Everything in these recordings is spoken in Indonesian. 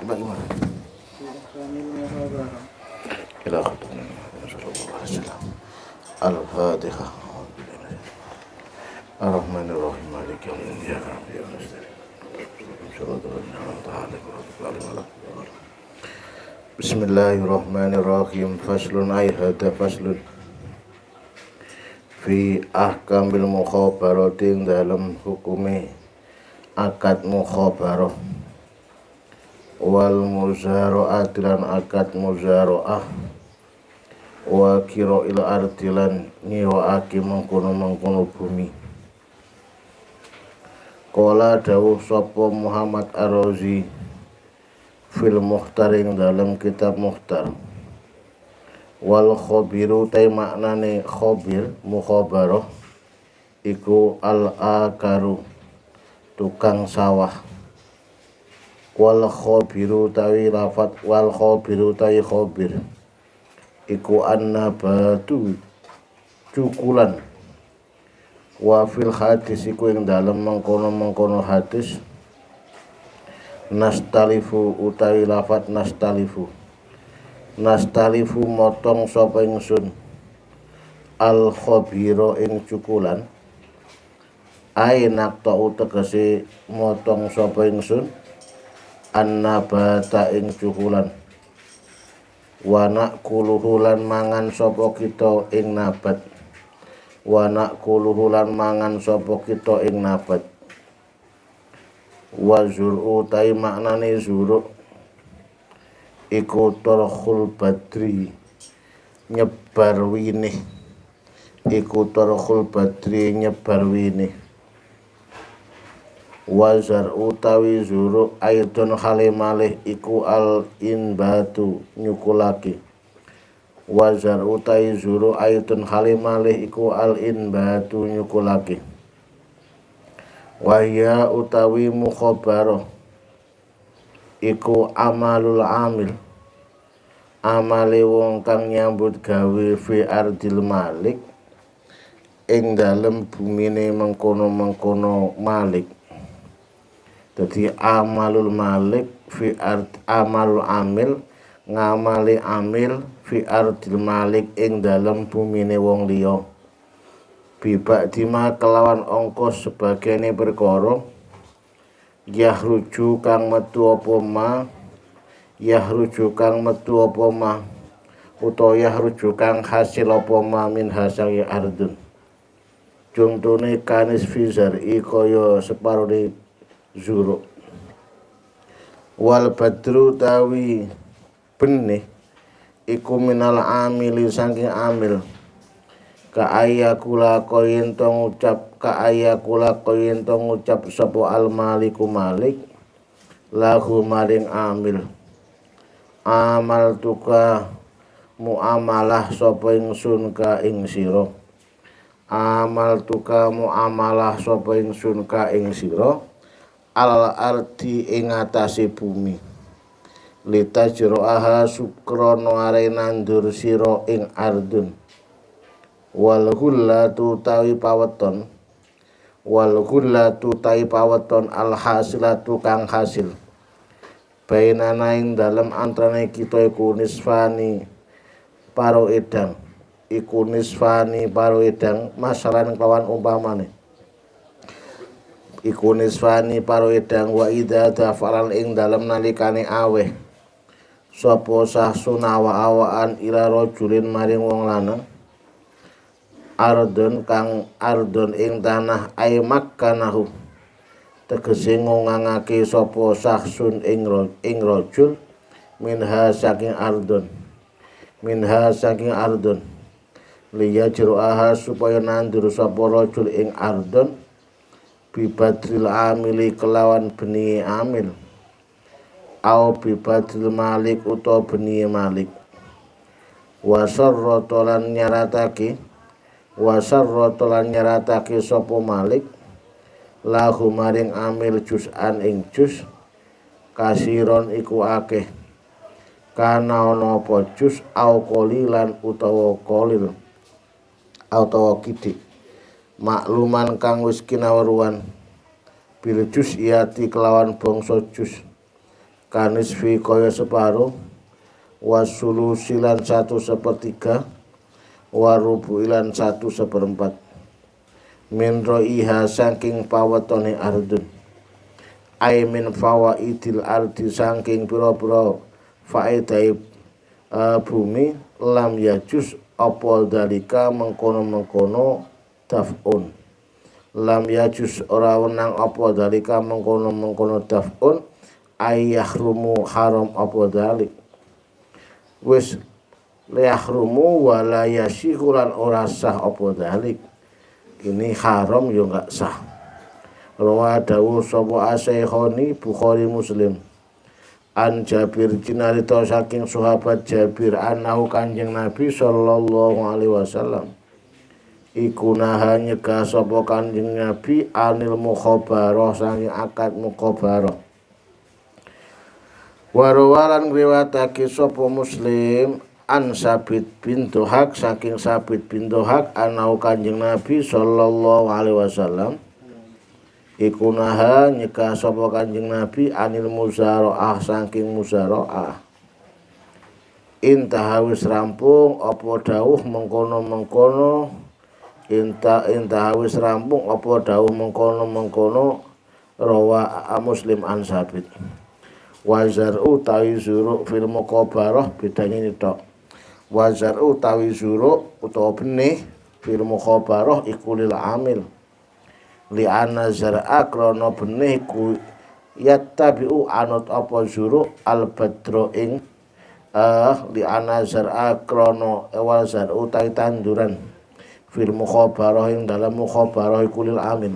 bagaimana? Ila khatamna sallallahu alaihi wasallam. Al-Fatihah. Ar-Rahmanir-Rahim. Maliki yaumiddin. Iyyaka na'budu wa iyyaka nasta'in. Bismillahirrahmanirrahim. Faslun ay hada faslun fi ahkamil mukhabaratin dalam hukumi akad mukhabarah wal muzara'at lan akad muzara'ah wa kira'il ardilan nyewaake mengkono-mengkono bumi. Qala dawuh sapa Muhammad Ar-Razi fil Mukhtar ing dalam kitab Mukhtar. Wal khabiru tay maknane khabir mukhabarah iku al-akaru tukang sawah. Wal khabiru tawi lafat wal khabiru tawi khabir iku annabatu cukulan. Wa fil hadis iku ing dalem mengkono-mengkono hadis nastalifu utawi lafat nastalifu motong sapa ingsun al khabira ing cukulan ai nakta utegese motong sapa ingsun annabata ing cukulan wa nakuluhu lan mangan sapa kita ing nabat wa nakuluhu lan mangan sapa kita ing nabat. Wa zur'u tai maknane zuru' iku tarkhul badri nyebar winih iku tarkhul badri nyebar winih. Wa zar'u tawi zuru' aidon halimalih iku al inbatu nyukulake. Wa zar'u tawi zuru' aidon halimalih iku al inbatu nyukulake. Wahya utawi mukhabarah iku amalul amil amale wong kang nyambut gawe fi ardil malik ing dalem bumine mengkono-mengkono malik. Dadi amalul malik fi amalul amil ngamali amil fi ardil malik ing dalem bumine wong liya. Bibak dima kelawan ongkos sebagainya perkara yahruju kang metu apa ma utawa yahruju kang hasil apa ma min hasari ardun. Contohnya kanis fizar'i kaya separone zuru'. Wal badru tawi benih iku minal amili saking amil kaayakula koyin tong ngucap sapa al maliku malik lahu maring amil amal tuka muamalah sapa ingsun ka ing sira amal tuka muamalah sapa ingsun ka ing sira al ardi ing atase bumi litajroaha sukrana are nandur sira ing ardun. Wal ghullatu tawi paweton al hasilatu kang hasil bainana ing dalem antrane kita iku nisfani paro edang masalan kelawan umpamane iku nisfani paro edang wa idza dafalan ing dalem nalikane aweh sapa sahsun awa-awaan ila rajulin maring wong lanang ardon kang ardon ing tanah ay makkanahu tegese ngongangake sapa sahsun ing rajul minha saking ardon liya jro'aha supaya nandur sapa rajul ing ardon bibadril amili kelawan beni amil au bibadril malik utawa beni malik. Wasarrotolan nyaratake sapa malik lahu maring amil juz'an ing juz kasiron iku akeh kana ana apa juz au qalilan utawa qalil utawa kidik makluman kang wis kinawruan bil juz iyati kelawan bangsa juz kanisfi kaya separuh, wasulusilan 1/3, warubuilan 1/4, min ro'iha saking pawetone ardun, ai min fawaidil ardi saking pira-pira faedah bumi, lam yajus apa dalika mengkono-mengkono daf'un, lam yajus ora wenang apa dalika mengkono-mengkono daf'un, ayahrumu haram apa dalik, wis yahrumu wala yasihulan ora sah apa dalik, ini haram yo enggak sah. Rawa dawuh sapa Asy-Syaikhaini Bukhari Muslim, an Jabir jinarita saking sahabat Jabir anahu Kanjeng Nabi sallallahu alaihi wasallam iku naha nyegah sapa Kanjeng Nabi anil mukhabarah saking akad mukhabarah. Warawalan riwayatake sapa Muslim an Sabit bin Dohak saking Sabit bin Dohak anahu Kanjeng Nabi sallallahu alaihi wasallam iku naha nyegah sapa Kanjeng Nabi anil muzaraah saking muzaraah. Intah wis rampung apa dawuh mengkono-mengkono, intah wis rampung apa dawuh mengkono-mengkono, rawa Muslim an Sabit. Wazar'u tawi zuru fil muqabarah bedane ini tok. Wazar'u tawi zuru utawa benih fil muqabarah iku lil amil, li ana zar'a krana benih ku yattabi'u anut apa zuru al badro ing li ana zar'a krana wal zar'u ta tanduran fil mukhabarah ing dalam mukhabarah iku lil amil,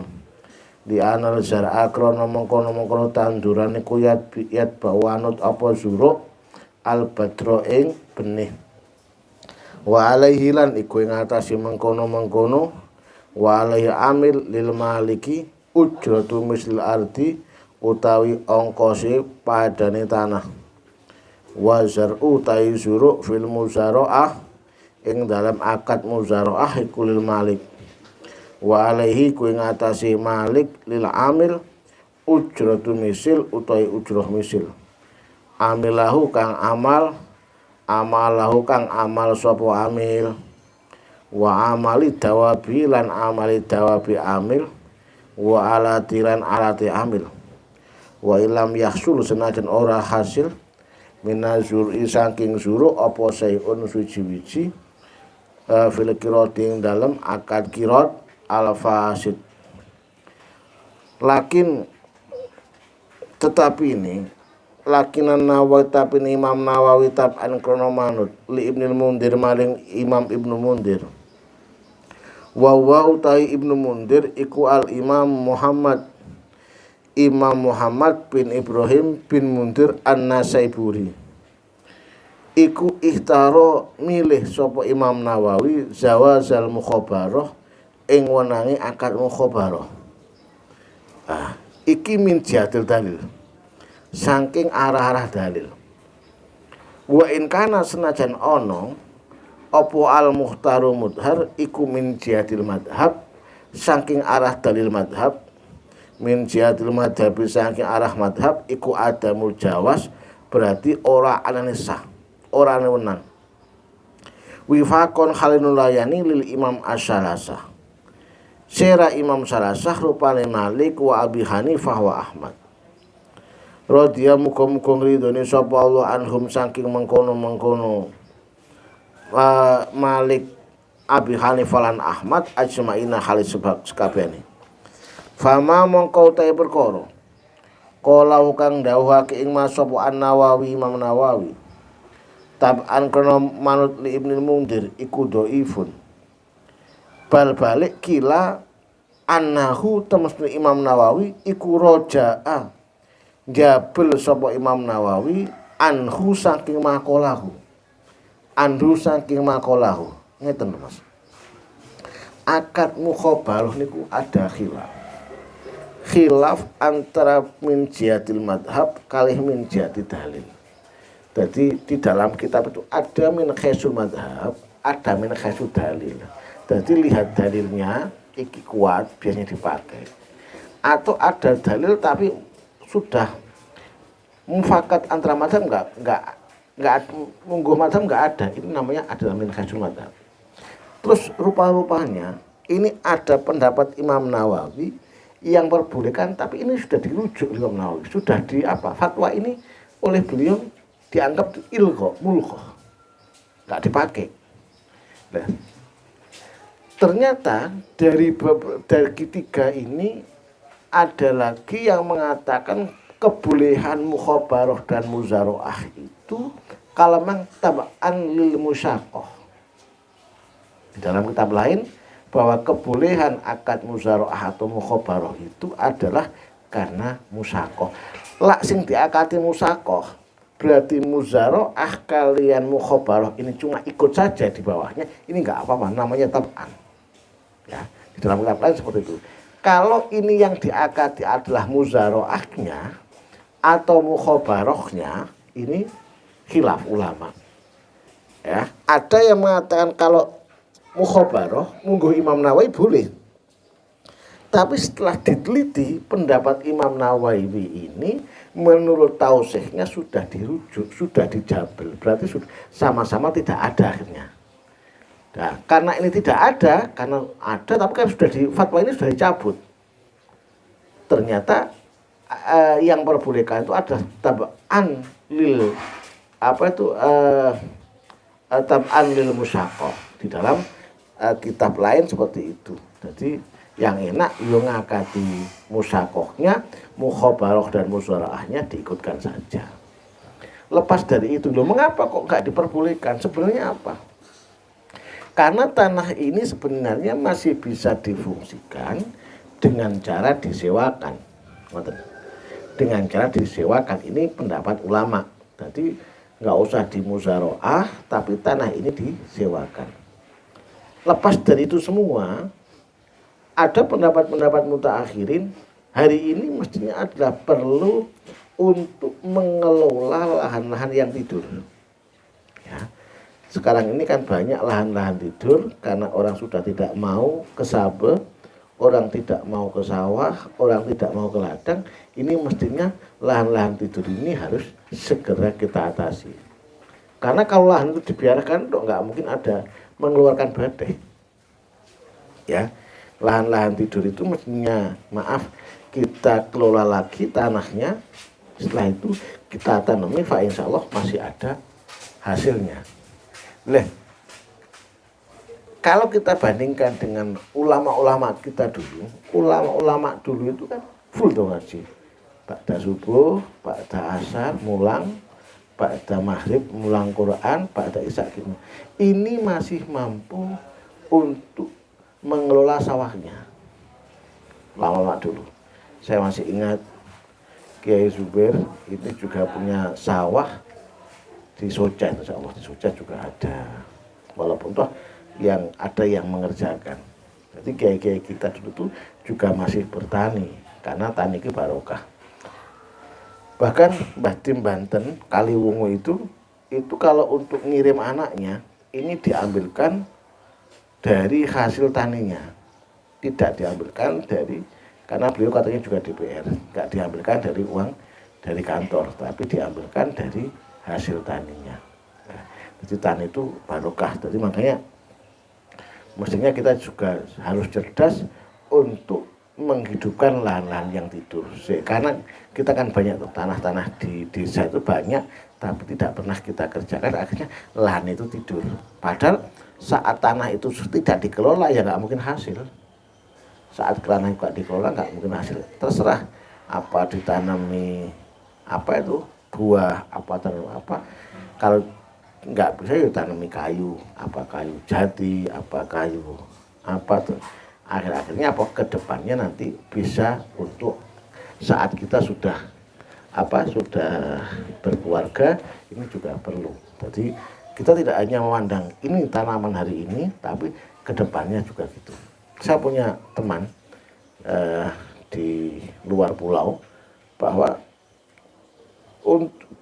li ana zar'a krana mengkono-mengkono tanduran iku yat bau anut apa zuru al badro ing benih, wa alaihi lan iku ing atase mengkono-mengkono wa alaihi amil lil maliki ujratu mislil ardi utawi ongkose padane tanah, wa zar'u ta'i zuru fil muzaraah ing dalam akad muzaraah iku lil malik, wa alaihi ku ing atase malik lil amil ujratu misil utawi ujrah misil, amilahu kang amal, amalahu kang amal sapa amil, wa amali dawabi lan amali dawabi amil, wa alati lan alati amil, wa ilam yahsul senajan ora hasil minazuri saking zuru apa sayun suci-wici fil qiratin dalam akad qirat al fasid. Lakin tetapi ini lakinan Nawawi tapi Imam Nawawi tab'an krono manut li Ibnul Mundir maring Imam Ibnu Mundir. Wa utai Ibnu Mundir iku al Imam Muhammad bin Ibrahim bin Mundir An-Nasaiburi. Iku ikhtaro milih sapa Imam Nawawi zawazal mukhabarah ing wenange akad mukhabarah. Iki min jihatil dalil, saking arah-arah dalil. Wa in kana senajan ono apa al muhtaru mudhar iku min jihatil madhab, saking arah dalil madhab, min jihatil madhab saking arah madhab iku adamul jawas, berarti ora anane sah, ora ane wenang. Wifakon khalinul layani lil imam asy-Syalasah, sera imam Salasah rupane Malik wa Abi Hanifah wa Ahmad. Radhiya muga-muga ngridoni sapa Allah anhum saking mengkono-mengkono Malik, Abi Hanifah lan Ahmad ajmaina halis sebab sekabehane. Fama mongko utahe perkara kala kang dawuhake ing sapa An-Nawawi Imam Nawawi tab'an kana manut li Ibnul Mundir iku dhaifun. Bal balik kila annahu temesne Imam Nawawi iku roja'a jabel sapa Imam Nawawi anhu saking maqalahu, anhu saking maqalahu. Ngeten Mas, akad mukhabarah niku ada khilaf antara min jihatil madhab kalih min jihati dalil. Jadi di dalam kitab itu ada min khaisul madhab, ada min khaisul dalil. Jadi lihat dalilnya iki kuat biasanya dipakai, atau ada dalil tapi sudah Mufakat antara madzhab nggak mungguh madzhab nggak ada. Itu namanya adalah min haitsul madzhab. Terus rupa-rupanya ini ada pendapat Imam Nawawi yang perbolehkan, tapi ini sudah dirujuk Imam Nawawi, sudah di apa? Fatwa ini oleh beliau dianggap ilgho, mulgho, nggak dipakai. Nah, ternyata dari ketiga ini ada lagi yang mengatakan kebolehan mukhabarah dan muzaroah itu kalau memang tab'an lil musyaqqah. Di dalam kitab lain bahwa kebolehan akad muzaroah atau mukhabarah itu adalah karena musyaqqah. Lak sing diakati musyaqqah berarti muzaroah kalian mukhabarah ini cuma ikut saja di bawahnya, ini enggak apa-apa, namanya tab'an. Ya, di dalam kitab lain seperti itu. Kalau ini yang diakati adalah muzaroahnya atau mukhabarahnya, ini khilaf ulama. Ya, ada yang mengatakan kalau mukhabarah mungguh Imam Nawawi boleh. Tapi setelah diteliti pendapat Imam Nawawi ini menurut tausikhnya sudah dirujuk, sudah dijabel. Berarti sudah sama-sama tidak ada akhirnya. Nah, karena ini tidak ada, karena ada tapi kan sudah di fatwa ini sudah dicabut. Ternyata yang perbolehkan itu ada tab'an lil tab'an lil musyaqqah. Di dalam kitab lain seperti itu. Jadi yang enak yo ngakati musyaqqahnya, mukhabarah dan muzaroahnya diikutkan saja. Lepas dari itu loh, mengapa kok nggak diperbolehkan? Sebenarnya apa? Karena tanah ini sebenarnya masih bisa difungsikan dengan cara disewakan. Dengan cara disewakan, ini pendapat ulama. Jadi nggak usah dimuzaroah, tapi tanah ini disewakan. Lepas dari itu semua, ada pendapat-pendapat mutaakhirin hari ini mestinya adalah perlu untuk mengelola lahan-lahan yang tidur. Ya. Sekarang ini kan banyak lahan-lahan tidur karena orang sudah tidak mau ke Sabe, orang tidak mau ke sawah, orang tidak mau ke ladang. Ini mestinya lahan-lahan tidur ini harus segera kita atasi. Karena kalau lahan itu dibiarkan, nggak mungkin ada mengeluarkan badai. Ya, lahan-lahan tidur itu mestinya, maaf, kita kelola lagi tanahnya. Setelah itu kita tanami, insya Allah masih ada hasilnya. Kalau kita bandingkan dengan ulama-ulama kita dulu, ulama-ulama dulu itu kan full dong ngaji. Ba'da subuh, ba'da asar, mulang, ba'da maghrib, mulang Quran, ba'da isya. Ini masih mampu untuk mengelola sawahnya. Lama-lama dulu. Saya masih ingat Kiai Zubair ini juga punya sawah di Soja, insya Allah di Soja juga ada. Walaupun toh yang ada yang mengerjakan. Jadi kiai-kiai kita dulu tuh juga masih bertani karena tani itu barokah. Bahkan Mbah Tim Banten Kaliwungu itu kalau untuk ngirim anaknya ini diambilkan dari hasil taninya, tidak diambilkan dari, karena beliau katanya juga DPR, nggak diambilkan dari uang dari kantor, tapi diambilkan dari hasil taninya. Nah, jadi tani itu barokah. Jadi makanya mestinya kita juga harus cerdas untuk menghidupkan lahan-lahan yang tidur. Karena kita kan banyak tuh tanah-tanah di desa itu banyak, tapi tidak pernah kita kerjakan, akhirnya lahan itu tidur. Padahal saat tanah itu tidak dikelola ya nggak mungkin hasil. Saat tanah juga dikelola nggak mungkin hasil. Terserah apa ditanami, apa itu buah, apa tanam apa. Kalau nggak bisa ya tanami kayu, apa kayu jati, apa kayu apa tuh. Akhir-akhirnya apa kedepannya nanti bisa untuk saat kita sudah berkeluarga, ini juga perlu. Jadi kita tidak hanya memandang ini tanaman hari ini, tapi kedepannya juga gitu. Saya punya teman di luar pulau bahwa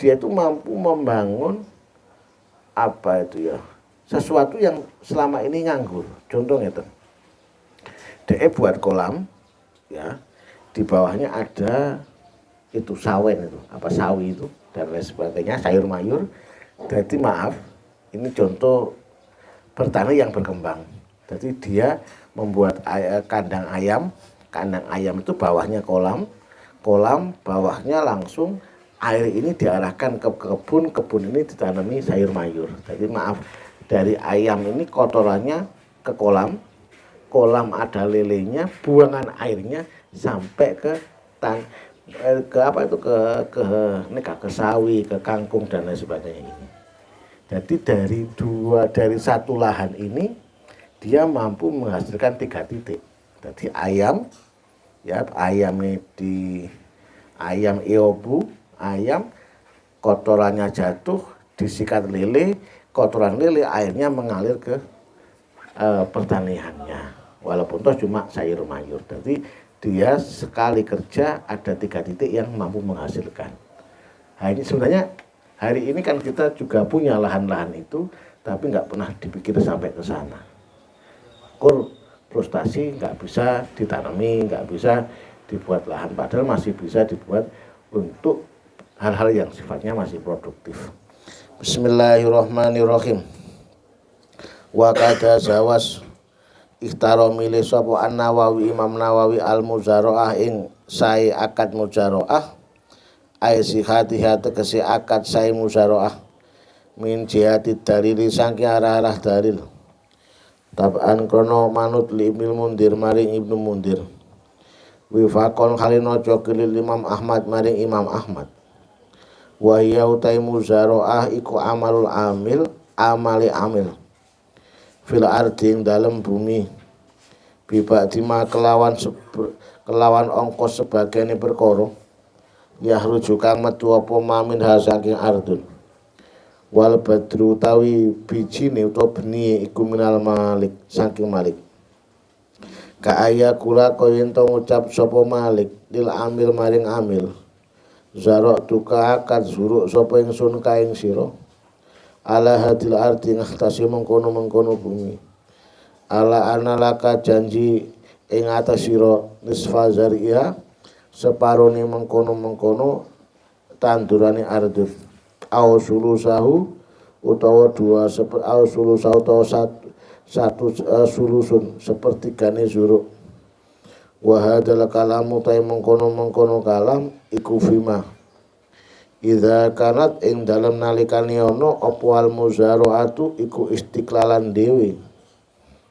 dia itu mampu membangun apa itu ya, sesuatu yang selama ini nganggur. Contohnya itu, dia buat kolam, ya, di bawahnya ada itu sawen itu apa sawi itu dan lain sebagainya, sayur mayur. Jadi maaf, ini contoh bertani yang berkembang. Jadi dia membuat kandang ayam. Kandang ayam itu bawahnya kolam, bawahnya langsung air ini diarahkan ke kebun, kebun ini ditanami sayur mayur. Jadi maaf, dari ayam ini kotorannya ke kolam, kolam ada lelenya, buangan airnya sampai ke ke sawi, ke kangkung dan lain sebagainya ini. Jadi dari satu lahan ini dia mampu menghasilkan 3 titik. Jadi ayam iobu, ayam kotorannya jatuh disikat lele, kotoran lele airnya mengalir ke pertaniannya. Walaupun toh cuma sayur mayur. Jadi dia sekali kerja ada 3 titik yang mampu menghasilkan. Nah, ini sebenarnya hari ini kan kita juga punya lahan-lahan itu, tapi nggak pernah dipikir sampai ke sana. Frustasi nggak bisa ditanami, nggak bisa dibuat lahan, padahal masih bisa dibuat untuk hal-hal yang sifatnya masih produktif. Bismillahirrahmanirrahim. Wa kada zawas ikhtaro milih sapa An-Nawawi Imam Nawawi al-muzaraah ing sae akad muzaraah ai sihati tegese akad sae muzaraah min jihati dalili saking arah-arah dalil taban krono manut li Ibnu Mundir maring Ibnu Mundir wifaqon khalina jokilil Imam Ahmad maring Imam Ahmad wa ya utai muzaraah iku amalul amali amil fil ardi ing dalem bumi bibadima kelawan ongkos sebagiane perkara yahruju kang metu apa mamin saking ardun wal badru tawi bijine utawa benih iku minal malik saking malik ka aya kula kaya ento ngucap sapa malik lil amil maring amil zarok tuka akad zuruk sapa ingsun ka ing sira ala hadil ardi ngahtasi mengkono bumi ala analaka janji ing atas sira nisfa zariya separone mengkono tandurane ardun au sulusahu utawa satu sulusun sepertigane zuruk wa hadzal kalamu ta mengkono kalam iku fima idza kanat ing dalem nalikane ana apa al muzaraatu iku istiqlalan dhewe.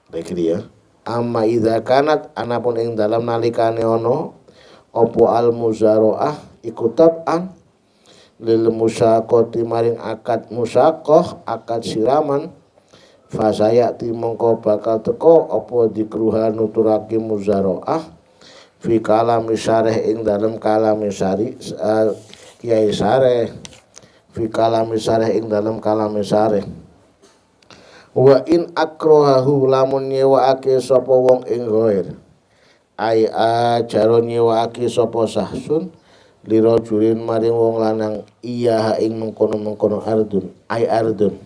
Baik ya. Amma idza kanat anapun ing dalem nalikane ana apa al muzaraah iku tab'an lil musyaqati maring akad musyaqah akad siraman fasayati mongko bakal teko apa dikruha nuturake muzaraah fi kalami syarih ing dalem kalami syari Kiai Sareh fi kalami sareh ing dalam kalami sareh wa in akrohahu lamun nyewaake sapa wong ing ghair ai ajaro nyewaake sapa sahsun lirajulin maring wong lanang iya ing mengkono ardun ai ardun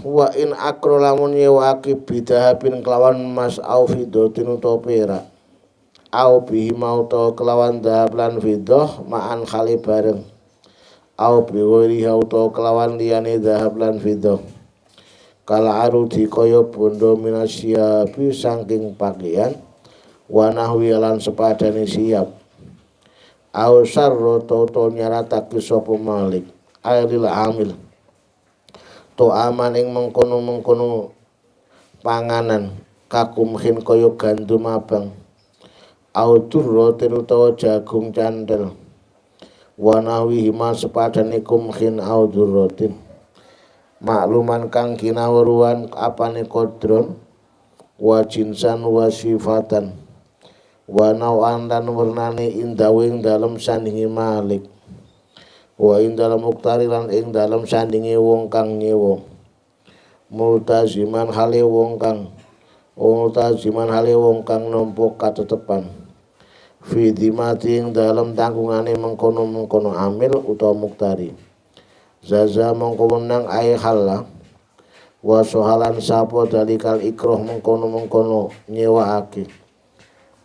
wa in akro lamun nyewaake bidahabin kelawan mas au fidotin utawa perak au bihi mauto kelawan dahab lan fiddah ma'an khali bareng au biwiri auto kelawan liyane dahab lan fiddah kala arudi kaya bondo minasyabi saking pakaian wa nahwi lan sepadane siap au sarro toto nyaratake sapa malik ailil amil to aman ing mengkono panganan kakumhin kaya gandum abang autur utawa jagung candel wanawi hima sepadane kumhin audurrotin makluman kang kinawruan apane kodron wa jinsan wa sifatan wa nawan dan wernane indawing dalam sandingi malik wa indalem muktari lan ing dalam sandingi wong kang nyewa multaziman hale wong kang nampa katetepan fi dimating dalam tanggungannya mengkono amil utawa muktari zaza mengko menang ai halla wa sohalan sapo dalikal ikroh mengkono nyewaake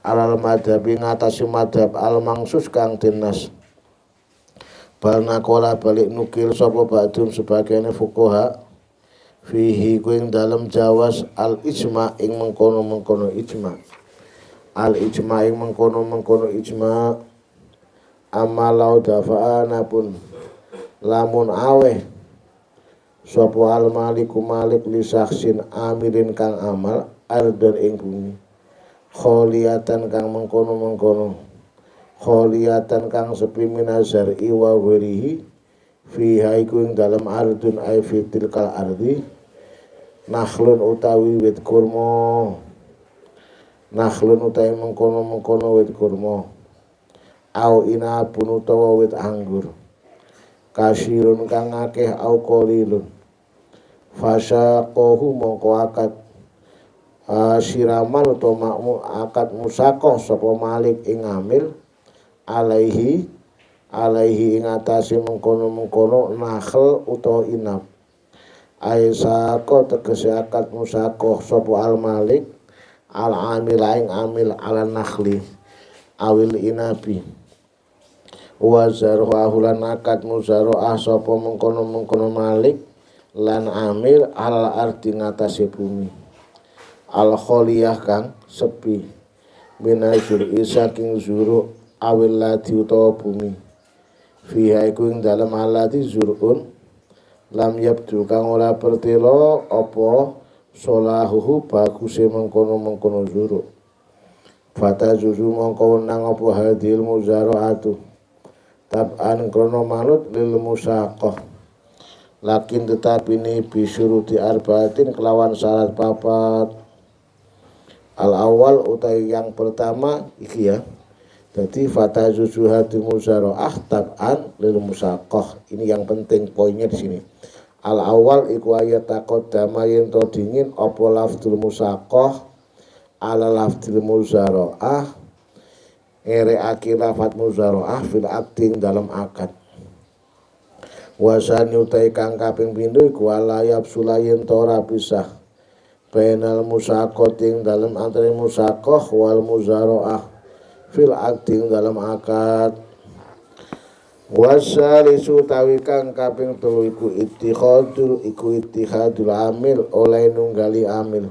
alal madhabi ngatasi madhab al mangsus kang dinas. Bal nakola balik nukil sapa ba'dum sebagiane fuqaha fihi kuing dalam jawas al ijma ing mengkono-mengkono ijma. Al ijma ing mengkono-mengkono ijma amalau dafa'ana pun lamun aweh sapa al maliku malik li saksin amirin kang amal ardan ing bumi kholiyatan kang mengkono-mengkono kholiyatan kang sepi minazar iwa wirihi fiha iku ing dalam ardun ay fitil kal ardi nakhlun utawi wit kurma nakhlun utawi mengkono-mengkono wit kurma au inabun utawa wit anggur kasirun kang akeh au qalilun fasyaqahu mongko akad siraman utawa makmu akad musakoh sapa malik ing amil alaihi ing atase mengkono-mengkono nakhl utawa inab aisako tegese akad musakoh sapa al malik al amil ing amil ala nakhli awil inabi wa zarhu lan akad muzaroah sapa mengkono-mengkono malik lan amil al ardi ngatasi bumi al kholiyah kang sepi minazur isaking zuru awil ladi utawa bumi fiha iku ing dalem alati zurun lam yabdu kang ora pertelo apa solahuhu baguse mengkono-mengkono zuru fata zuzu mongko nang apa hadil muzaraatu tab'an krono manut lil musaqah lakin tetapi ini bisuruti arbaatin kelawan syarat papat al awal utai yang pertama iki ya. Jadi fata zuzuhati muzaraah tab'an lil musaqah. Ini yang penting poinnya di sini. Al awal iku ayat taqaddama yen to dingin apa lafdzul musaqah ala lafdzul muzaraah ngereake lafadz muzaraah fil aqdin dalam akad. Wasani utai kang kaping pindho iku alayab sulayen to ora pisah bainal musaqating dalam antara musaqah wal muzaraah fil aqdin dalam akad. Wasalisu tawi kang kaping 3 iku ittihadul amil oleh nunggali amil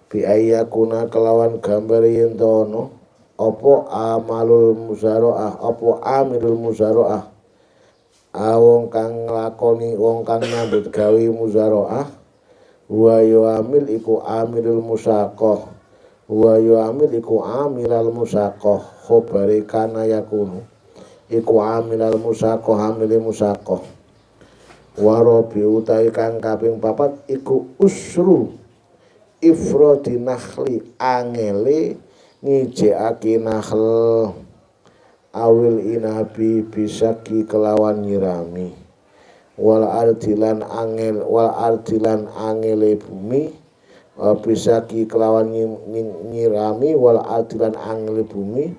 bi ayyakuna kelawan gambar yen ono apa amalul muzaraah apa amilul muzaraah wong kang nglakoni wong kang nyambut gawe muzaraah wa amil iku amilul musaqah wa amil iku amilal musaqah khabari kana yakunu iku amilal musaqah amil musaqah wa rabi utai kang kaping 4 iku usru ifrodi nakhli angele ngijekake nakhl awil inabi bisaki kelawan nyirami wal ardilan angele bumi bisaki kelawan nyirami wal ardilan angele bumi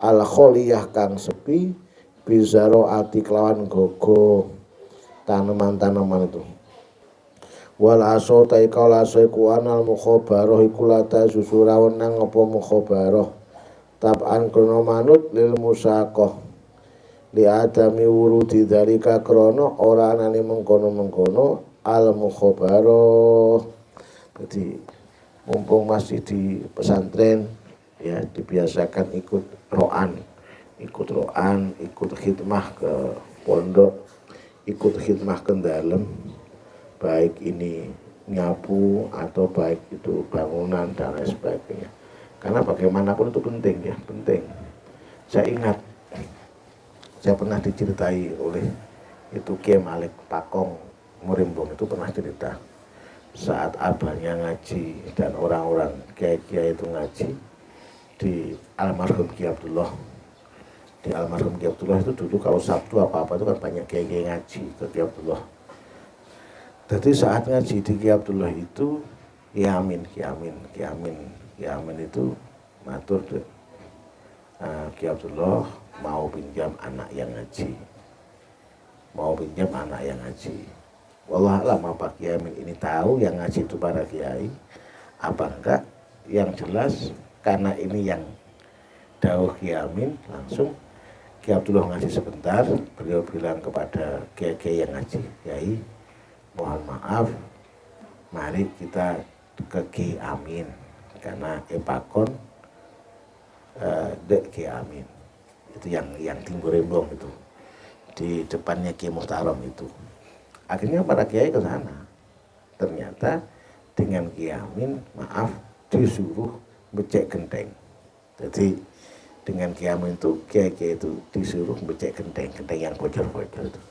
al kholiyah kang sepi bizaro ati kelawan gogo tanaman-tanaman itu wal aso taikal aso iku anal mukhabarah iku lata susurawan nang apa mukhabarah tab'an krono manut lil musaqah li adami wurudi dalika krono ora anane mengkono-mengkono al mukhabarah. Jadi mumpung masih di pesantren ya dibiasakan ikut ro'an, ikut khidmah ke pondok, ikut khidmah ke dalam, baik ini nyapu atau baik itu bangunan dan lain sebagainya. Karena bagaimanapun itu penting ya, penting. Saya ingat, saya pernah diceritai oleh itu Kiai Malik Pakong Murimbung itu pernah cerita saat abahnya ngaji dan orang-orang kiai-kiai itu ngaji di almarhum Kiai Abdullah. Di almarhum Kiai Abdullah itu dulu kalau Sabtu apa-apa itu kan banyak kiai-kiai ngaji ke Kiai Abdullah. Jadi saat ngaji di Kiai Abdullah itu Kiamin itu matur Kiai Abdullah mau pinjam anak yang ngaji. Wallahualam apa Kiai Amin ini tahu yang ngaji itu para kiai apa enggak, yang jelas karena ini yang dawuh Ki Amin, langsung Ki Abdullah ngaji sebentar, beliau bilang kepada kiai-kiai yang ngaji, Kiai, mohon maaf, mari kita ke Ki Amin, karena epakon dek Ki Amin, itu yang Timur Rembong itu, di depannya Ki Muhtaram itu. Akhirnya para kiai ke sana. Ternyata dengan Ki Amin, maaf, disuruh becek genteng. Jadi dengan Ki Amin itu, kiai-kiai itu disuruh becek genteng yang bocor-bocor itu.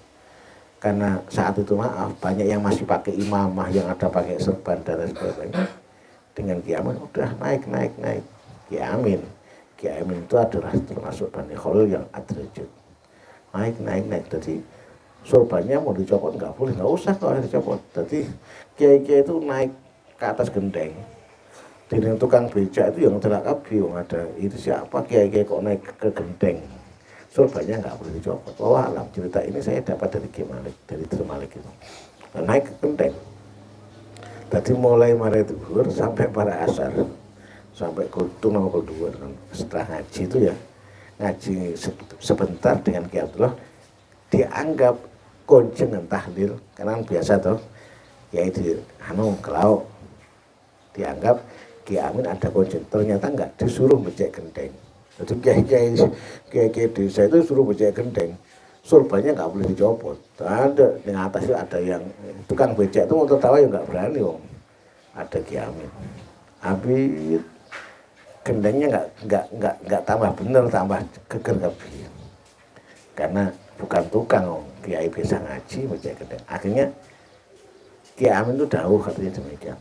Karena saat itu maaf, banyak yang masih pakai imamah, yang ada pakai serban dan sebagainya. Dengan Ki Amin udah naik. Ki Amin itu adalah termasuk Bani Khalil yang adrajat. Naik. Jadi sorbannya mau dicopot nggak boleh, nggak usah kalau dicopot. Jadi kiai-kiai itu naik ke atas genteng. Jadi tukang becak itu yang celaka bingung, ada itu siapa kiai-kiai kok naik ke genteng, sorbannya nggak boleh dicopot. Alam cerita ini saya dapat dari Ki Malik, dari Tri Malik itu. Nah, naik ke genteng. Tadi mulai mare duhur sampai para asar, sampai kultum sama kulduhur. Setelah ngaji itu ya, ngaji sebentar dengan Ki Abdullah, dianggap konjengan tahlil, karena biasa tuh ya di kelau dianggap Ki Amin ada konjen, ternyata enggak, disuruh becek genteng. Jadi kiai desa itu suruh becek genteng, sorbannya nggak boleh dicopot. Ada di atas itu ada yang tukang becek itu mau tertawa ya nggak berani wong. Ada Ki Amin, habis gendengnya nggak tambah bener, tambah geger kebi. Karena bukan tukang wong, kiai biasa ngaji becek gendeng. Akhirnya Ki Amin itu dawuh katanya demikian.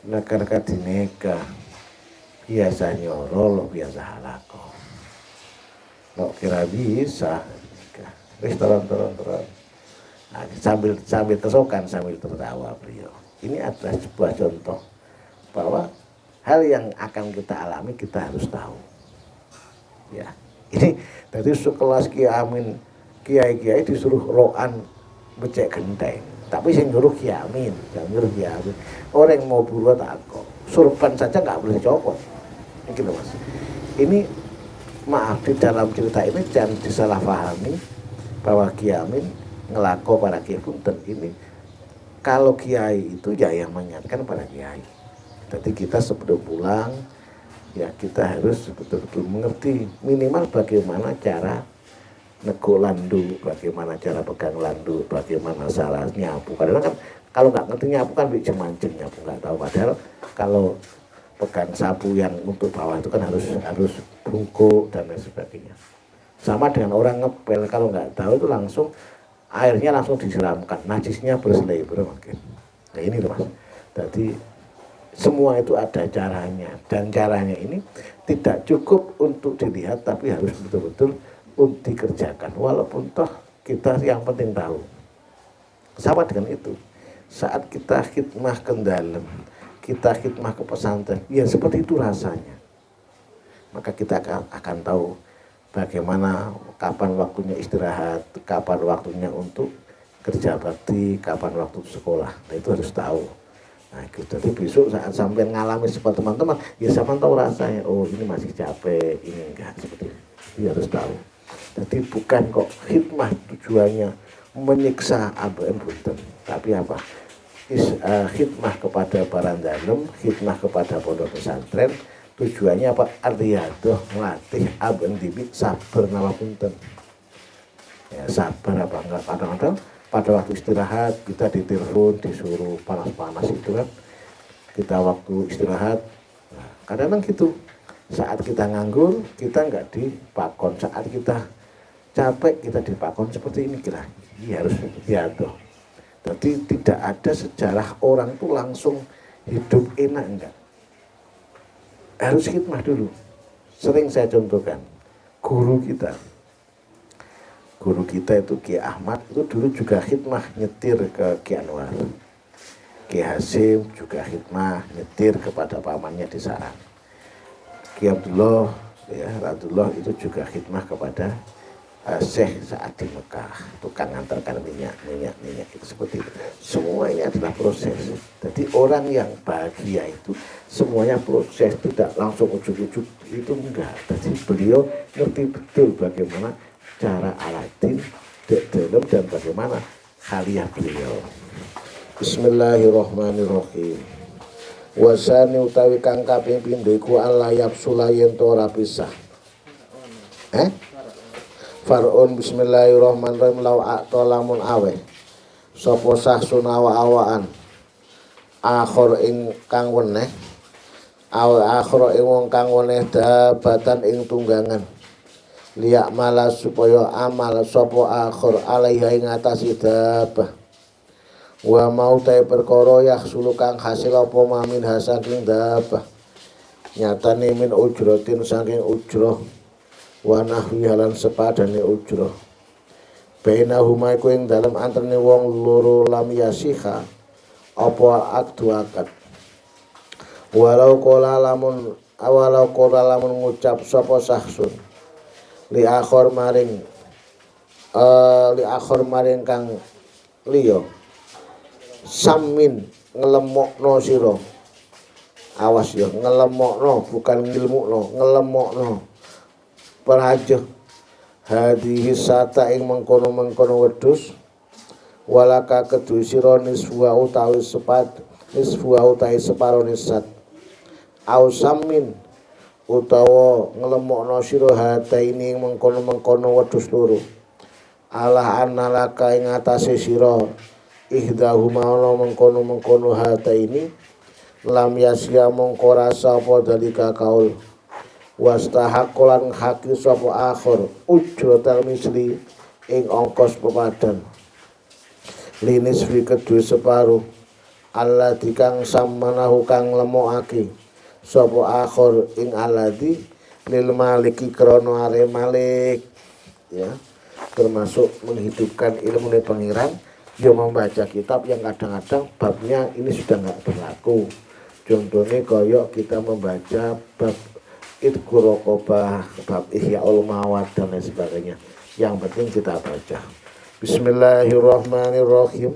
Nekar-nekar dineka biasa nyoro lo biasa halako lo kira bisa wis turun. Nah, sambil kesokan sambil tertawa beliau. Ini adalah sebuah contoh bahwa hal yang akan kita alami kita harus tahu ya. Ini dari sekelas Ki Amin, kiai-kiai disuruh roan becek genteng, tapi sing nyuruh Ki Amin, orang yang mau buruan takut, sorban saja nggak boleh dicopot. Ini loh mas. Ini maaf, di dalam cerita ini jangan disalahpahami bahwa Ki Amin ngelako para kiai punten ini. Kalau kiai itu ya yang mengingatkan para kiai. Jadi kita sebelum pulang ya kita harus betul-betul mengerti minimal bagaimana cara nego landu, bagaimana cara pegang landu, bagaimana salah nyapu. Karena kan kalau nggak ngerti nyapu kan bisa mancing nyapu nggak tahu. Padahal kalau pegang sapu yang untuk bawah itu kan harus bungkuk dan lain sebagainya. Sama dengan orang ngepel, kalau nggak tahu itu langsung airnya langsung disiramkan, najisnya berselebar makin. Nah ini loh mas. Jadi semua itu ada caranya, dan caranya ini tidak cukup untuk dilihat tapi harus betul-betul untuk dikerjakan, walaupun toh kita yang penting tahu. Sama dengan itu, saat kita khidmah ke dalam, kita khidmah ke pesantren, ya seperti itu rasanya. Maka kita akan tahu bagaimana, kapan waktunya istirahat, kapan waktunya untuk kerja bakti, kapan waktu sekolah. Nah itu harus tahu. Nah, jadi besok saat sampai ngalami seperti teman-teman, ya sama tahu rasanya. Oh ini masih capek, ini enggak, seperti itu. Dia harus tahu. Jadi bukan kok khidmah tujuannya menyiksa ABM punten, tapi apa? Khidmah kepada barandalem, khidmah kepada pondok pesantren, tujuannya apa? Artiyadoh melatih ABM dibi sabar nama punten. Ya sabar apa enggak, kadang-kadang pada waktu istirahat kita ditelepon disuruh panas-panas itu kan, kita waktu istirahat nah, kadang-kadang gitu. Saat kita nganggur kita nggak dipakon, saat kita capek kita dipakon, seperti ini kira ya harus diatur. Jadi tidak ada sejarah orang tuh langsung hidup enak, enggak, harus khidmah dulu. Sering saya contohkan guru kita itu Ki Ahmad itu dulu juga khidmah nyetir ke Ki Anwar. Ki Hasim juga khidmah nyetir kepada pamannya di Sarang. Ki Abdullah ya, Abdullah itu juga khidmah kepada Syekh saat di Mekah, tukang antarkan minyak itu seperti itu. Semuanya adalah proses. Jadi orang yang bahagia itu semuanya proses, tidak langsung ujuk-ujuk itu enggak. Jadi beliau ngerti betul bagaimana cara Aladin dalam dan bagaimana haliah beliau. Bismillahirrahmanirrahim. Wasani utawi kang kaping pindho iku alayab sulayen ora pisah. Far'un bismillahirrahmanirrahim law a'ta lamun aweh sapa sah sunawa awaan akhir ing kang weneh akhir ing wong kang weneh dabatan ing tunggangan liyak malas supaya amal sapa akhir alaiha ing atase dabah wa mau tae perkara yahsulu kang hasil apa mamin hasaking dabah nyatane min ujratin saking ujrah wa nahwi halan sepadane ujrah bainahuma iku ing dalem anterne wong loro lam yasiha apa akdu akad walau qala lamun ngucap sapa sahsun li akhir maring kang liya samin ngelemokno sira awas ya ngelemokno bukan ngilmukno ngelemokno paraja hadhihi sata ing mengkono-mengkono wedhus walaka kedue sira niswa utawi separo nisat au samin utawa nglemokno sira hataini ing mengkono-mengkono wedhus loro ala annalaka ing atase sira ihdahuma ana mengkono-mengkono hataini lam yasya mongko rasa apa dalika kaul wastahaqqalan haki sapa akhir ujratal misli ing ongkos pepadan linis fi kedue separuh alladzi kang samanahu kang lemokake sapa akhir ing alladzi lil maliki krana are malik ya termasuk menghidupkan ilmu pengiran dia membaca kitab yang kadang-kadang babnya ini sudah enggak berlaku. Contohnya koyok kita membaca bab Idku Rokobah, bab Ihya'ul Mawad dan lain sebagainya. Yang penting kita baca. Bismillahirrahmanirrahim.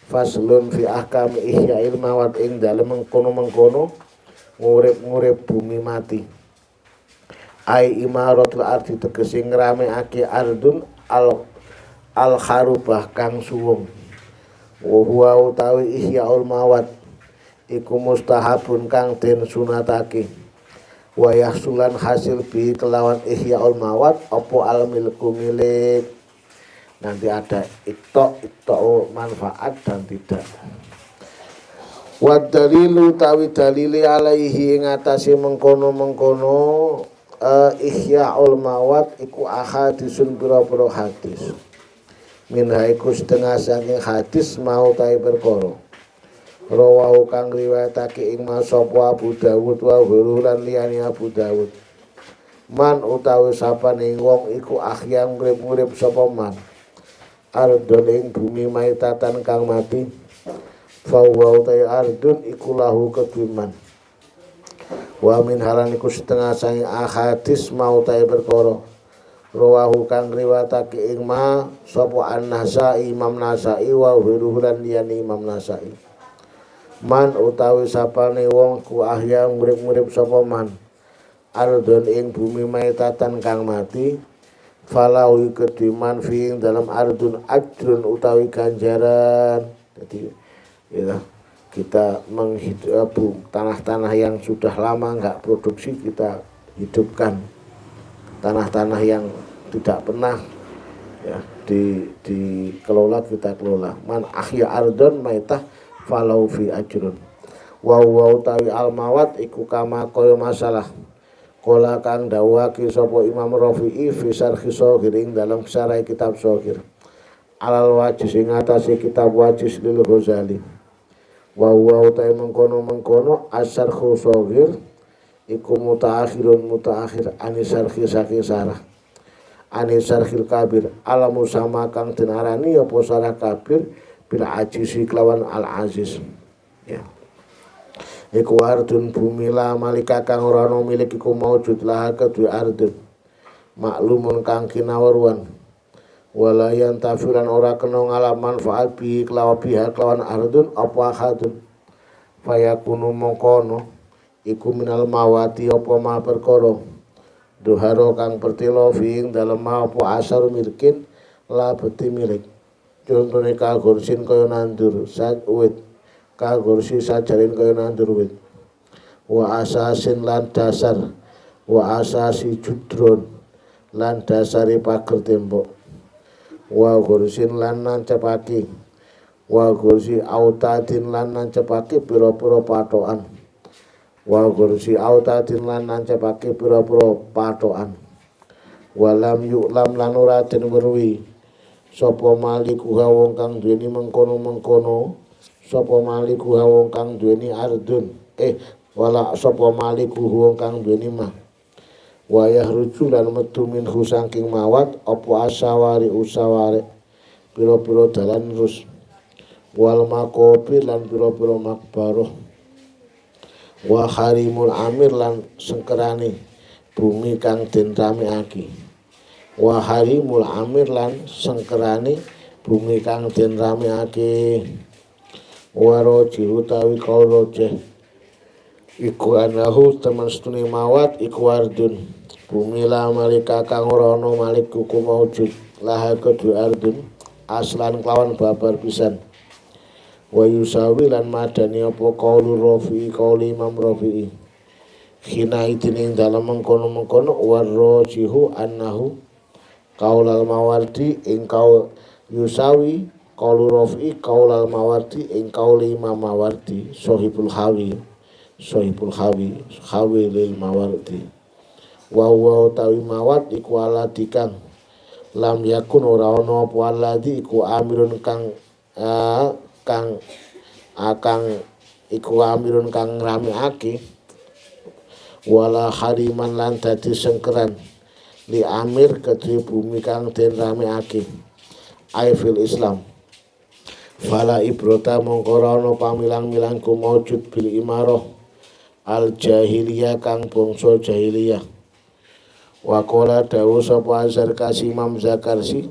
Faslun fi ahkam Ihya'il Mawad ing dalem mengkono-mengkono ngurip-ngurip bumi mati. Ai imaratul ardi tegese ngramekake ardun al kharubah kang suwung. Wa huwa utawi Ihya'ul Mawad iku mustahabun kang den sunatake. Wa yahsulan hasil bi kelawan Ihya'ul Mawad apa al milku milik. Nanti ada ikto manfaat dan tidak. Wa dalilu tawi dalili alaihi ing atase mengkono-mengkono Ihya'ul Mawad iku ahadisun pira-pira hadis. Minha iku setengah saking hadis mau ta'i perkara rawahu kang riwayatake ing sapa Abu Dawud wa lan liyane Abu Dawud man utawi sapane wong iku ahyang urip-urip sapa man ardon ing bumi maitatan kang mati fa wa utawi ardun iku lahu keduman wa min halan iku setengah saking hadis mau ta'i perkara rawahu kang riwayatake ing sapa An-Nasai Imam Nasai wa lan liyane Imam Nasai man utawi sapane wong ku ahyang urip-urip sapa man ardon ing bumi maitatan kang mati falau kediman fi dalam ardun ajrun utawi ganjaran. Jadi ya, kita menghidup tanah-tanah yang sudah lama enggak produksi kita hidupkan, tanah-tanah yang tidak pernah ya dikelola kita kelola. Man ahya ardon maitah falau fi ajrun wa utawi al mawad iku kama kaya masalah kala kang dawuhake sapa Imam Rafi'i fi syarhi Shaghir ing dalam syarah kitab Shaghir alal wajis ing atase kitab Wajis lil Ghazali wa utawi mengkono asy-syarhu Shaghir iku mutaakhir ani syarhi saking syarah ani syarhil kabir alamu sama kang denarani apa syarah kabir bil ajisi kelawan al aziz ya iku ardun bumi la malika kang ora ana milik iku maujud lah kedue ardun maklumun kang kinawaruan walayan tafilan ora kena ngalap manfaat bi kelawan ardun apa ahadun fayakunu mongkono iku minal mawati apa ma perkara duharo kang pertelo fiing dalem apa asar milkin la beti milik contone kagursin kaya nandur sat uwit kagursi sajarin kaya nandur wit wa asasin lan dasar wa asasi judron lan dasari pager tembok wa gursin lan nancepake wa gursi autadin lan nancepake pira-pira patokan wa gursi autadin lan nancepake pira-pira patokan walam yuklam lan ora den weruhi sapa maliku wong kang duweni mengkono-mengkono sapa maliku wong kang duweni ardun wala sapa maliku wong kang duweni mah wayah rucu lan metu minhu saking mawat apa asawari usaware pira-pira dalan terus wal makopi lan pira-pira makbaroh wa harimul amir lan sengkerane bumi kang den rameake wa harimul amir lan sengkerane bumi kang den rameake wa roji utawi kaula roje iku anahu temen setune mawat iku ardun bumi la malika kang ora ana malik kuku maujud laha kudu ardun aslan kelawan babar pisan wa yusawi lan madani apa qaulu rafi'i qauli imam rafi'i khina idin dalam mengkono-mengkono warrojihu annahu qaulal mawardi ing qaul yusawi qaulu rafi'i qaulal mawardi ing qauli imam mawardi sahibul hawi lil mawardi wa tawi mawat iku aladi kang lam yakun ora ana apa aladi iku amirun kang iku amirun kang rameake wala hariman lan dadi sengkeran li amir kedhe bumi kang den rameake aifil Islam fala ibrota mongko ana pamilang-milang ku maujud bil imarah al jahiliyah kang bangsa jahiliyah wa qala dawu sapa Zarkasi Imam Zakarsi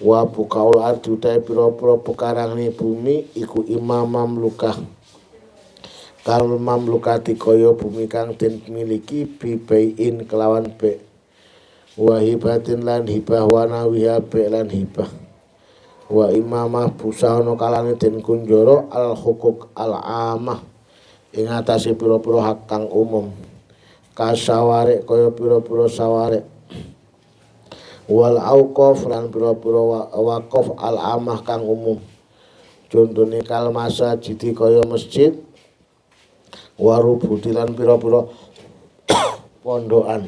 wa bukaul ardi utai pira-pira pekarane bumi iku imam mamlukah kal mamlukati kaya bumi kang den miliki bibain kelawan be wa hibatin lan hibah wa nawiha be lan hibah wa imamah busana kalane den kunjara al hukuk al amah ing atase pira-pira hak kang umum kasaware kaya pira-pira saware wal auqaf lan pira-pira waqaf al amah kang umum contone kal masjid kaya masjid warubuti lan pira-pira pondokan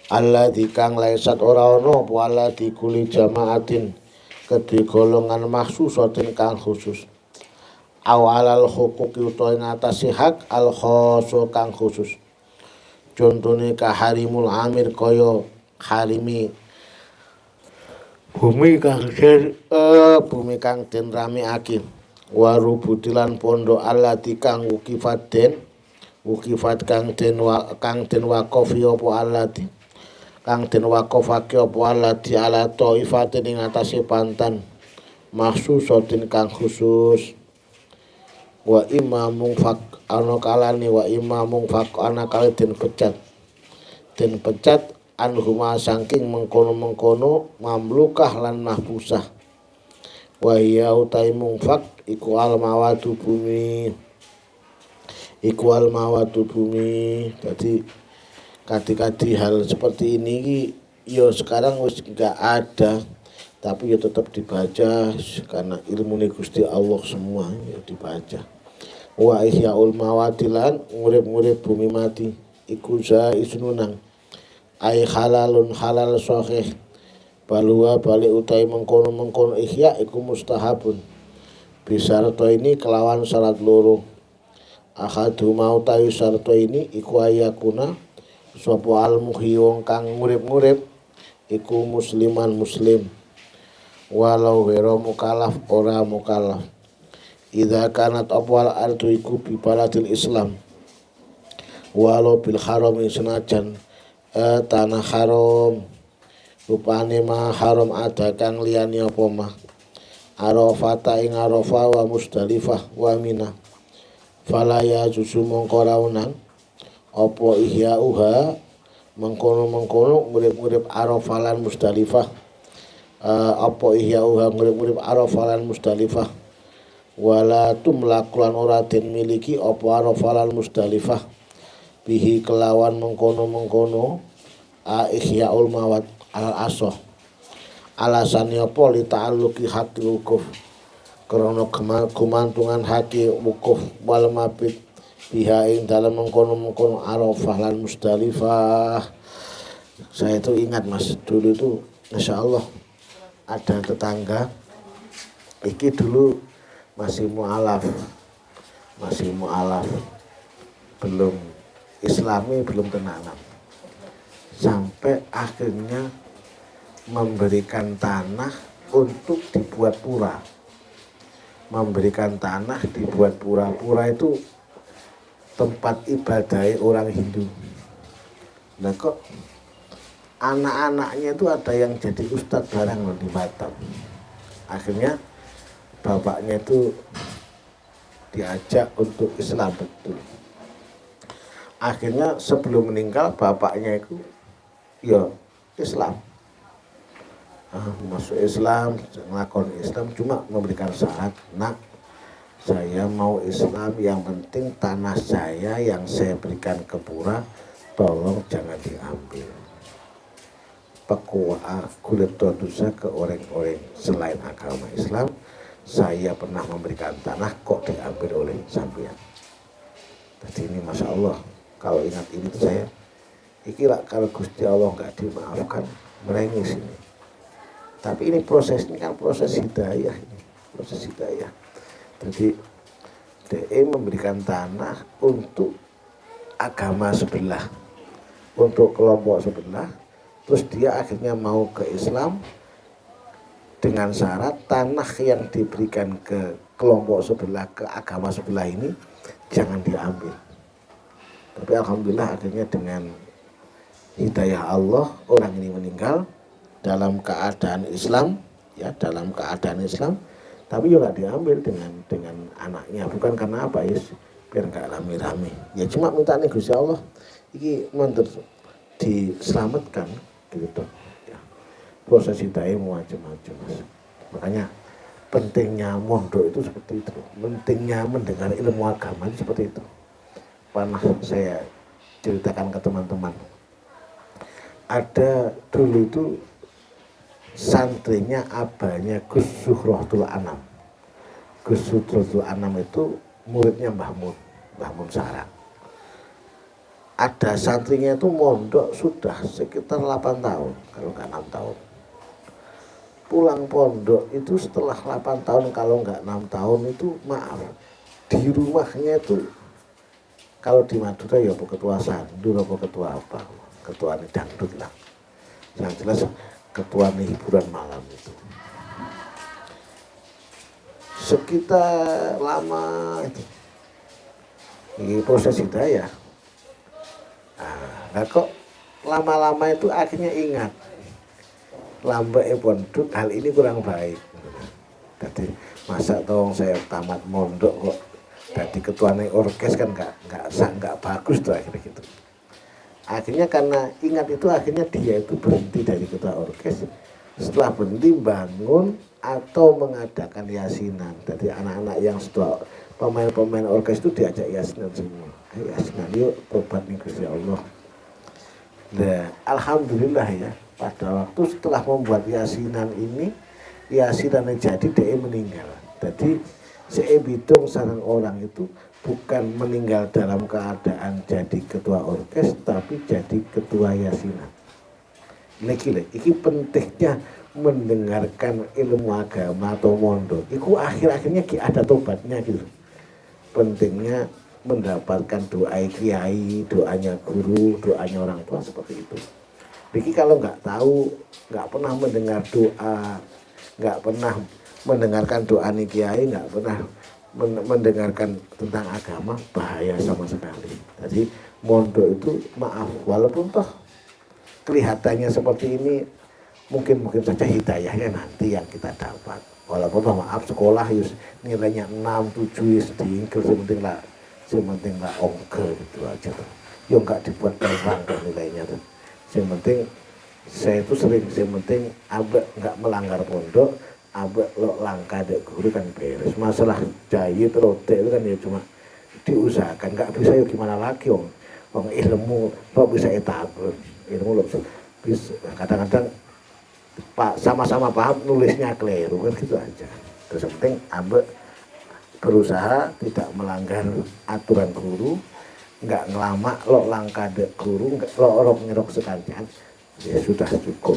alladzi kang laisat ora ana apa alladzi kuli jamaatin kedhe golongan maksusatin kang khusus awalal huquqi utawa ing atase hak al khoso kang khusus contone kaharimul amir kaya harimi bumi kang den rameake warubutilan pondok alati kang wukifat kang den waqafi apa alati kang den waqafake apa alati ala taifatin ing atase pantan maksusatin kang khusus wa imamung fak ana kalane wa imamung fak ana kale den pecat anhuma saking mengkono-mengkono mamlukah lan mahbusah wa ya utai mungfak iku al mawatu bumi jadi kati-kati hal seperti ini ya sekarang wis enggak ada tapi ya tetap dibaca karena ilmu Gusti Allah semua ya dibaca wa ihyaul mawatilan ngurip-ngurip bumi mati iku isnunang ai halalun halal sahih balua balik utai mengkono ihya iku mustahabun bisarto ini kelawan syarat loro ahadu mau tayu sarto ini iku ayakuna sapa al muhyi wong kang ngurip-ngurip iku musliman muslim walau wero mukallaf ora mukallaf idza kanat apwal ardu iku bi baladil Islam walau bil haram senajan tanah haram rupane ma haram ada kang liyane apa mah Arafata ing Arafah wa Musdalifah wa Mina falaya jusu mongko raunan apa ihya uha mengkono-mengkono murid-murid Arafah lan Musdalifah apa ihya uha murid-murid Arafah lan Musdalifah wala tumlakulan ora den miliki apa Arafah lan Musdalifah bihi kelawan mengkono-mengkono ihyaul mawad al asoh alasannya apa li ta'alluqi hati wukuf karena kumantungan hati wukuf wal mabit biha ing dalam mengkono-mengkono Arafah lan Musdalifah. Saya itu ingat mas, dulu itu Masya Allah ada tetangga iki dulu masih mu'alaf belum Islami, belum tenanam sampai akhirnya memberikan tanah untuk dibuat pura, dibuat pura itu tempat ibadah orang Hindu. Nah kok anak-anaknya itu ada yang jadi ustadz barang loh di Batam. Akhirnya bapaknya itu diajak untuk Islam betul. Akhirnya sebelum meninggal bapaknya itu ya Islam, masuk Islam, ngelakon Islam, cuma memberikan syarat, nak saya mau Islam, yang penting tanah saya yang saya berikan ke pura tolong jangan diambil. Pekuah kulit dosa ke orang-orang selain agama Islam, saya pernah memberikan tanah kok diambil oleh sampean. Jadi ini Masya Allah, kalau ingat ini tuh saya kira kalau Gusti Allah nggak dimaafkan merengis ini. Tapi ini prosesnya kan proses hidayah ini, proses hidayah. Jadi DE memberikan tanah untuk agama sebelah, untuk kelompok sebelah, terus dia akhirnya mau ke Islam dengan syarat tanah yang diberikan ke kelompok sebelah, ke agama sebelah ini jangan diambil. Tapi alhamdulillah akhirnya dengan hidayah Allah orang ini meninggal dalam keadaan Islam, ya dalam keadaan Islam, tapi juga diambil dengan anaknya, bukan karena apa ya, biar nggak rame-rame, ya cuma minta nih Gusti Allah, ini diselamatkan gitu, ya. Proses hidayah macam-macam, makanya pentingnya mondok itu seperti itu, pentingnya mendengar ilmu agama itu seperti itu. Pernah saya ceritakan ke teman-teman, ada dulu itu santrinya abahnya Gus Zuhrotul Anam. Gus Zuhrotul Anam itu muridnya Mbah Mun Sarang. Ada santrinya itu mondok sudah sekitar 8 tahun, kalau nggak 6 tahun. Pulang pondok itu setelah 8 tahun, kalau nggak 6 tahun itu maaf, di rumahnya itu, kalau di Madura ya ketua sandur, ketua apa, ketua dangdut lah. Yang jelas ketua hiburan malam itu. Sekitar lama itu. Ini proses hidayah. Nah kok lama-lama itu akhirnya ingat. Lambe pondok hal ini kurang baik. Jadi masa tolong saya tamat mondok kok jadi ketua orkes kan nggak bagus tuh akhirnya gitu. Akhirnya karena ingat itu, akhirnya dia itu berhenti dari ketua orkes. Setelah berhenti bangun atau mengadakan yasinan. Jadi anak-anak yang setelah pemain-pemain orkes itu diajak yasinan semua. Ayo yasinan yuk, tobat nih Gusti Allah. Nah, alhamdulillah ya, pada waktu setelah membuat yasinan ini, yasinannya jadi dia meninggal. Jadi saya hitung sarang orang itu bukan meninggal dalam keadaan jadi ketua orkes, tapi jadi ketua yasinan. Ini pentingnya mendengarkan ilmu agama atau mondok. Itu akhir-akhirnya ada tobatnya gitu. Pentingnya mendapatkan doa kiai, doanya guru, doanya orang tua seperti itu. Jadi kalau nggak tahu, nggak pernah mendengar doa, nggak pernah mendengarkan doa kiai, nggak pernah mendengarkan tentang agama, bahaya sama sekali. Jadi mondok itu maaf, walaupun toh kelihatannya seperti ini mungkin saja hidayahnya nanti yang kita dapat. Walaupun maaf sekolah yus nilainya 6, 7 yus diingkel, sementing lah ongke gitu aja tuh. Yo nggak dibuat perang nilainya tuh. Yang penting saya itu sering, yang penting abek nggak melanggar pondok, abek lo langkah dek guru kan beres. Masalah jahit rote itu kan ya cuma diusahakan, nggak bisa ya gimana lagi om. Ilmu kok bisa etabel, ilmu lo bisa kadang-kadang pak sama-sama paham nulisnya keliru kan gitu aja. Terus yang penting abek berusaha tidak melanggar aturan guru, nggak ngelama lo langkah dek guru, nggak lo orok nyerok sekalian, ya sudah cukup.